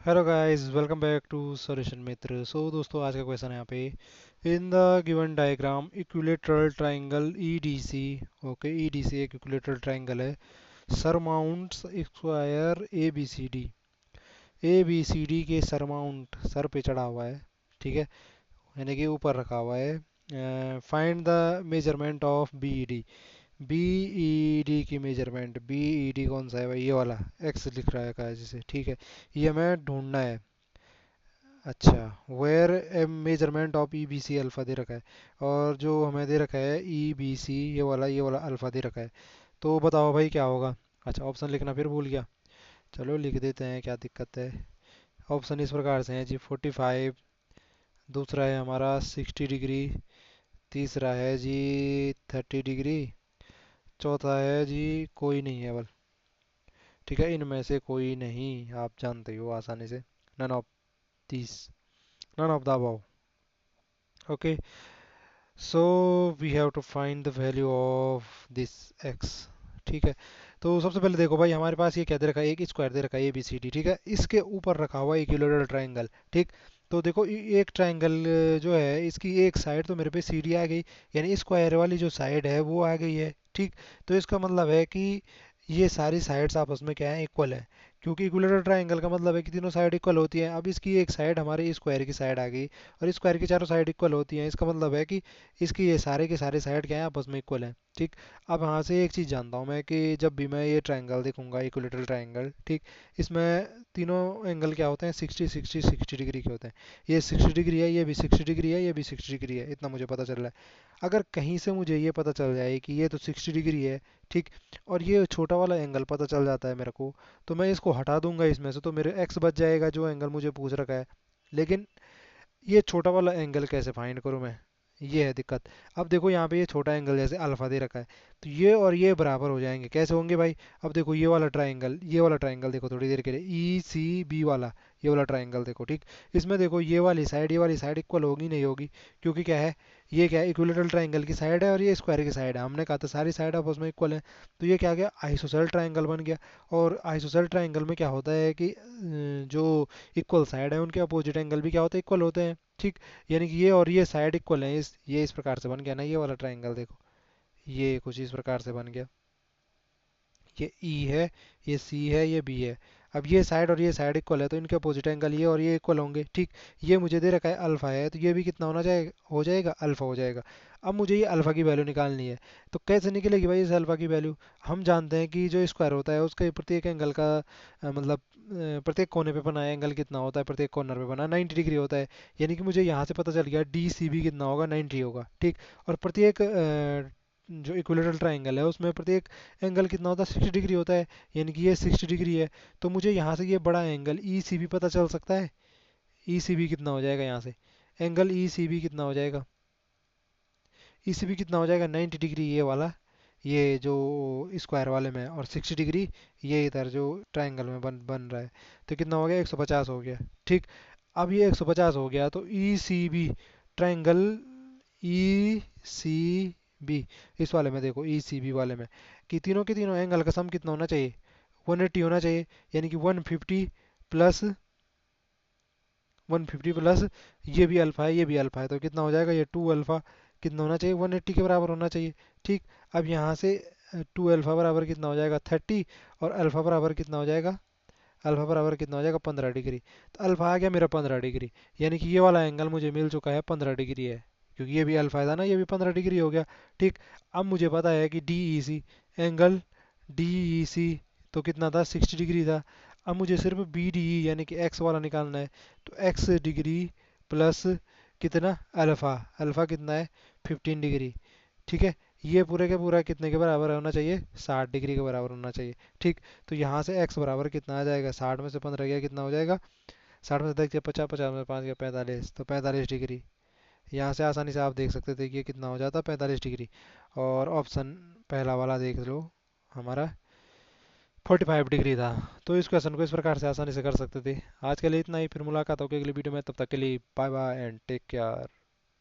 Hello guys, welcome back to solution मित्र। दोस्तों, आज का क्वेश्चन है यहाँ पे। In the given diagram equilateral triangle EDC. Okay, EDC एक इक्विलेटरल ट्राइंगल है। Surmounts square ABCD. एबीसीडी के सरमाउंट सर पे चढ़ा हुआ है, ठीक है, यानी कि ऊपर रखा हुआ है। Find the measurement of B.Ed. B.Ed की मेजरमेंट, बीईडी कौन सा है भाई? ये वाला एक्स लिख रहा है जिसे, ठीक है, ये हमें ढूंढना है। अच्छा, where a measurement of E B C alpha दे रखा है, और जो हमें दे रखा है ई बी सी, ये वाला अल्फ़ा दे रखा है। तो बताओ भाई क्या होगा? अच्छा, ऑप्शन लिखना फिर भूल गया। चलो लिख देते हैं, क्या दिक्कत है। ऑप्शन इस प्रकार से हैं जी: 45, दूसरा है हमारा 60 डिग्री, तीसरा है जी 30 डिग्री, चौथा है जी कोई नहीं है बल। ठीक है, इनमें से कोई नहीं, आप जानते हो आसानी से। None of this, none of the above. Okay, so we have to find the value of this x. ठीक है, तो सबसे पहले देखो भाई, हमारे पास ये क्या दे रखा है? एक स्क्वायर दे रखा है ए बी सी डी, ठीक है, इसके ऊपर रखा हुआ है इक्विलेटरल ट्राइंगल। ठीक, तो देखो एक ट्राइंगल जो है, इसकी एक साइड तो मेरे पे सी डी आ गई, यानी स्क्वायर वाली जो साइड है वो आ गई है। ठीक, तो इसका मतलब है कि ये सारी साइड्स आपस में क्या है? इक्वल है, क्योंकि इक्विलेटरल ट्राइंगल का मतलब है कि तीनों साइड इक्वल होती हैं। अब इसकी एक साइड हमारे स्क्वायर की साइड आ गई, और स्क्वायर की चारों साइड इक्वल होती हैं, इसका मतलब है कि इसकी ये सारे के सारे साइड क्या है? आपस में इक्वल हैं। ठीक, अब यहाँ से एक चीज़ जानता हूँ मैं कि जब भी मैं ये ट्राइंगल देखूंगा, इक्विलेटरल ट्राइंगल, ठीक, इसमें तीनों एंगल क्या होते हैं? 60 60 60 डिग्री के होते हैं। ये 60 डिग्री है, ये भी 60 डिग्री है, ये भी 60 डिग्री है, इतना मुझे पता चल रहा है। अगर कहीं से मुझे ये पता चल जाए कि ये तो 60 डिग्री है, ठीक, और ये छोटा वाला एंगल पता चल जाता है मेरे को, तो मैं इसको हटा दूंगा इसमें से, तो मेरे एक्स बच जाएगा जो एंगल मुझे पूछ रखा है। लेकिन ये छोटा वाला एंगल कैसे फाइंड करूं मैं? ये है दिक्कत। अब देखो यहाँ पे ये छोटा एंगल जैसे अल्फा दे रखा है, तो ये और ये बराबर हो जाएंगे, कैसे होंगे भाई? अब देखो ये वाला ट्राइंगल देखो थोड़ी देर के लिए, ई सी बी वाला, ये वाला ट्राइंगल देखो, ठीक, इसमें देखो ये वाली साइड इक्वल होगी नहीं होगी? क्योंकि क्या है, ये क्या है? इक्विलेटरल ट्राइंगल की साइड है और ये स्क्वायर की साइड है, हमने कहा था सारी साइड आपस में इक्वल है। तो ये क्या गया? आइसोसेल ट्राइंगल बन गया। और आइसोसेल ट्राइंगल में क्या होता है कि जो इक्वल साइड है उनके अपोजिट एंगल भी क्या होते हैं? इक्वल होते हैं। ठीक, यानी कि ये और ये साइड इक्वल है, इस प्रकार से बन गया ना ये वाला ट्राइंगल, देखो ये कुछ इस प्रकार से बन गया। ये ई है, ये सी है, ये बी है। अब ये साइड और ये साइड इक्वल है, तो इनके अपोजिट एंगल ये और ये इक्वल होंगे। ठीक, ये मुझे दे रखा है अल्फा है, तो ये भी कितना होना चाहिए? हो जाएगा अल्फा हो जाएगा। अब मुझे ये अल्फा की वैल्यू निकालनी है, तो कैसे निकलेगी भाई इस अल्फा की वैल्यू? हम जानते हैं कि जो स्क्वायर होता है उसके प्रत्येक एंगल का मतलब प्रत्येक कोने पे बना एंगल कितना होता है? प्रत्येक कॉर्नर पे बना 90 डिग्री होता है। यानी कि मुझे यहाँ से पता चल गया डी सी बी कितना होगा? 90 होगा। ठीक, और प्रत्येक जो इक्विलेटरल ट्राइंगल है उसमें प्रत्येक एंगल कितना होता है? 60 डिग्री होता है, यानी कि ये 60 डिग्री है। तो मुझे यहाँ से ये बड़ा एंगल ई सी बी पता चल सकता है। ई सी बी कितना हो जाएगा यहाँ से? एंगल ई सी बी कितना हो जाएगा? ई सी बी कितना हो जाएगा? 90 डिग्री ये वाला, ये जो स्क्वायर वाले में, और 60 डिग्री ये इधर जो ट्राइंगल में बन बन रहा है। तो कितना हो गया? 150 हो गया। ठीक, अब ये 150 हो गया, तो ई सी बी ट्राइंगल, ई सी बी, इस वाले में देखो, ई सी बी वाले में, कि तीनों के तीनों एंगल का सम कितना होना चाहिए? 180 होना चाहिए, यानी कि 150 प्लस ये भी अल्फा है, ये भी अल्फा है, तो कितना हो जाएगा? ये 2 अल्फा कितना होना चाहिए? 180 के बराबर होना चाहिए। ठीक, अब यहाँ से 2 अल्फा बराबर कितना हो जाएगा? 30, और अल्फा बराबर कितना हो जाएगा? अल्फा बराबर कितना हो जाएगा? 15 डिग्री। तो अल्फा आ गया मेरा 15 डिग्री, यानी कि ये वाला एंगल मुझे मिल चुका है 15 डिग्री है, क्योंकि ये भी अल्फा था ना, ये भी 15 डिग्री हो गया। ठीक, अब मुझे पता है कि D E C angle, D E C तो कितना था? 60 डिग्री था। अब मुझे सिर्फ बी डी ई यानी कि एक्स वाला निकालना है, तो एक्स डिग्री प्लस कितना? अल्फा, अल्फा कितना है? 15 डिग्री। ठीक है, ये पूरे के पूरा कितने के बराबर होना चाहिए? 60 डिग्री के बराबर होना चाहिए। ठीक, तो यहाँ से x बराबर कितना आ जाएगा? 60 में से 15 गया, कितना हो जाएगा? 60 में से देखिए 50, 50 में 5 गया 45, तो 45 डिग्री। यहाँ से आसानी से आप देख सकते थे कि ये कितना हो जाता? 45 डिग्री। और ऑप्शन पहला वाला देख लो, हमारा 45 डिग्री था। तो इस क्वेश्चन को इस प्रकार से आसानी से कर सकते थे। आज के लिए इतना ही, फिर मुलाकात होगी अगली वीडियो में, तब तक के लिए bye bye and take care.